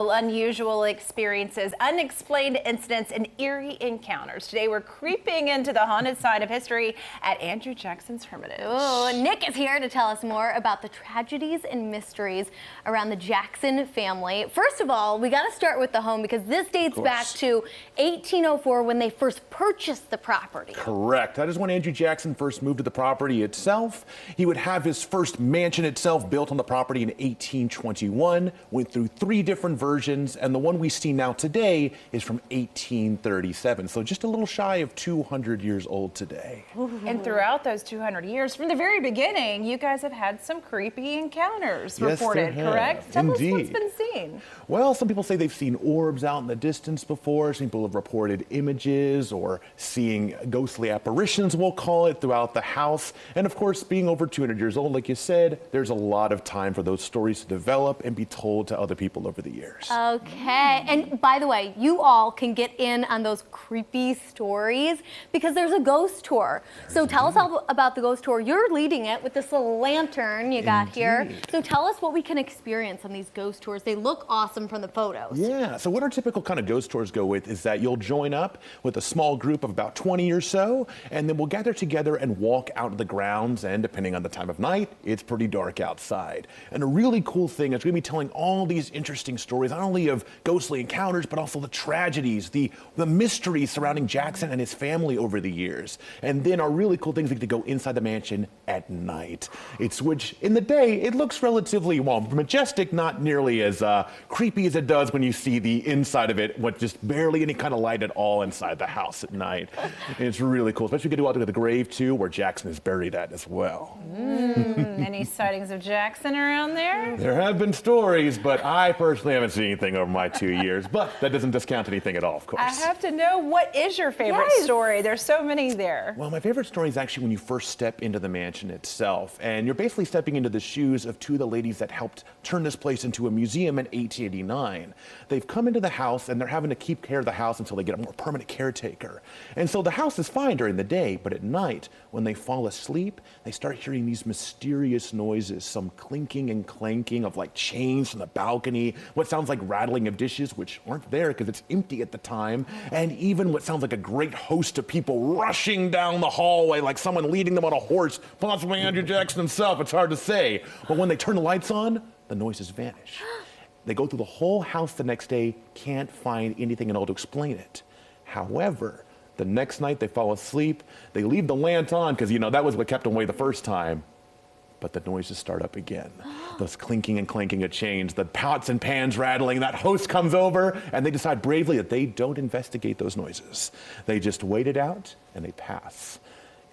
Unusual experiences, unexplained incidents, and eerie encounters. Today we're creeping into the haunted side of history at Andrew Jackson's Hermitage. Oh, Nick is here to tell us more about the tragedies and mysteries around the Jackson family. First of all, we got to start with the home because this dates back to 1804 when they first purchased the property. Correct. That is when Andrew Jackson first moved to the property itself. He would have his first mansion itself built on the property in 1821, went through 3 different versions, and the one we see now today is from 1837. So just a little shy of 200 years old today. And throughout those 200 years, from the very beginning, you guys have had some creepy encounters reported, correct? Tell us what's been seen. Well, some people say they've seen orbs out in the distance before. Some people have reported images or seeing ghostly apparitions, we'll call it, throughout the house. And of course, being over 200 years old, like you said, there's a lot of time for those stories to develop and be told to other people over the years. Okay, and by the way, you all can get in on those creepy stories because there's a ghost tour. So tell us all about the ghost tour. You're leading it with this little lantern you got here. So tell us what we can experience on these ghost tours. They look awesome from the photos. Yeah, so what our typical kind of ghost tours go with is that you'll join up with a small group of about 20 or so, and then we'll gather together and walk out of the grounds, and depending on the time of night, it's pretty dark outside. And a really cool thing is we're going to be telling all these interesting stories, not only of ghostly encounters, but also the tragedies, the mysteries surrounding Jackson and his family over the years. And then our really cool things, we get to go inside the mansion at night. Which in the day, it looks relatively, well, majestic, not nearly as creepy as it does when you see the inside of it, with just barely any kind of light at all inside the house at night. And it's really cool, especially we get to go out to the grave too, where Jackson is buried at as well. Any sightings of Jackson around there? There have been stories, but I personally haven't seen anything over my 2 years, but that doesn't discount anything at all, of course. I have to know, what is your favorite story? There's so many there. Well, my favorite story is actually when you first step into the mansion itself, and you're basically stepping into the shoes of 2 of the ladies that helped turn this place into a museum in 1889. They've come into the house, and they're having to keep care of the house until they get a more permanent caretaker. And so the house is fine during the day, but at night, when they fall asleep, they start hearing these mysterious noises, some clinking and clanking of like chains from the balcony, what sounds like rattling of dishes, which aren't there because it's empty at the time, and even what sounds like a great host of people rushing down the hallway like someone leading them on a horse, possibly Andrew Jackson himself. It's hard to say. But when they turn the lights on, the noises vanish. They go through the whole house the next day, can't find anything at all to explain it. However, the next night they fall asleep, they leave the lamp on because, you know, that was what kept them away the first time. But the noises start up again. Those clinking and clanking of chains, the pots and pans rattling, that host comes over, and they decide bravely that they don't investigate those noises. They just wait it out, and they pass.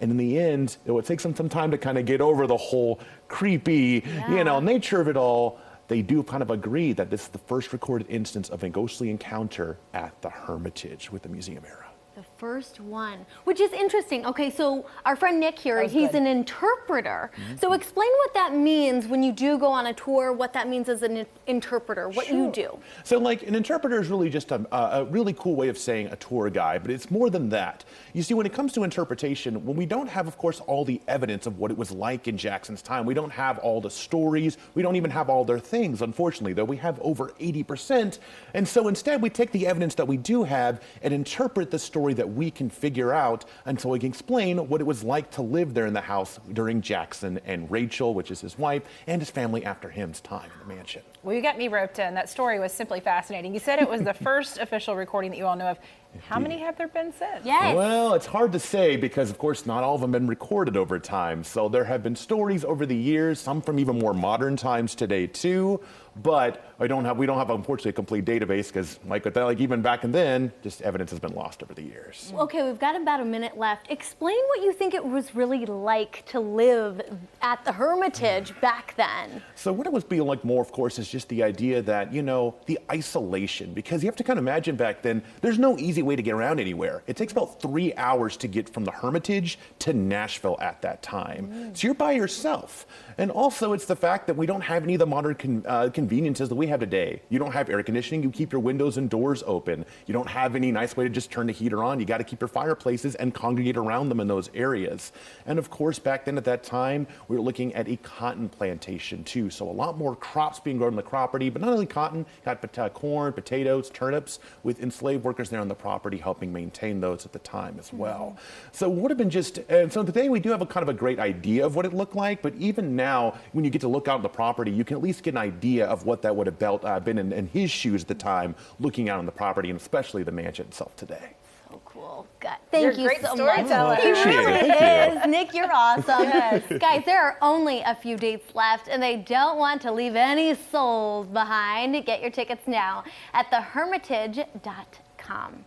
And in the end, it will take them some time to kind of get over the whole creepy, nature of it all. They do kind of agree that this is the first recorded instance of a ghostly encounter at the Hermitage with the museum era. The first one, which is interesting. Okay, so our friend Nick here, he's an interpreter. So explain what that means when you do go on a tour, what that means as an interpreter, what you do. So like an interpreter is really just a really cool way of saying a tour guide, but it's more than that. You see, when it comes to interpretation, when we don't have, of course, all the evidence of what it was like in Jackson's time, we don't have all the stories, we don't even have all their things, unfortunately, though we have over 80%. And so instead, we take the evidence that we do have and interpret the story that we can figure out until we can explain what it was like to live there in the house during Jackson and Rachel, which is his wife, and his family after him's time in the mansion. Well, you got me roped in. That story was simply fascinating. You said it was the first official recording that you all know of. How many have there been since? Yes. Well, it's hard to say because, of course, not all of them have been recorded over time. So there have been stories over the years, some from even more modern times today, too. But we don't have, unfortunately, a complete database because, like even back then, just evidence has been lost over the years. Okay, we've got about a minute left. Explain what you think it was really like to live at the Hermitage back then. So what it was being like more, of course, is just the idea that, the isolation. Because you have to kind of imagine back then, there's no easy way to get around anywhere. It takes about 3 hours to get from the Hermitage to Nashville at that time. So you're by yourself. And also, it's the fact that we don't have any of the modern conveniences conveniences that we have today. You don't have air conditioning, you keep your windows and doors open. You don't have any nice way to just turn the heater on. You got to keep your fireplaces and congregate around them in those areas. And of course, back then at that time, we were looking at a cotton plantation too. So a lot more crops being grown on the property, but not only cotton, got corn, potatoes, turnips, with enslaved workers there on the property helping maintain those at the time as well. So it would have been just, and so today we do have a kind of a great idea of what it looked like, but even now, when you get to look out on the property, you can at least get an idea of what that would have been in his shoes at the time, looking out on the property, and especially the mansion itself today. So cool. God, thank You're a you great so much. storyteller. He really Thank is. Nick, you're awesome. Yes. Guys, there are only a few dates left, and they don't want to leave any souls behind. Get your tickets now at thehermitage.com.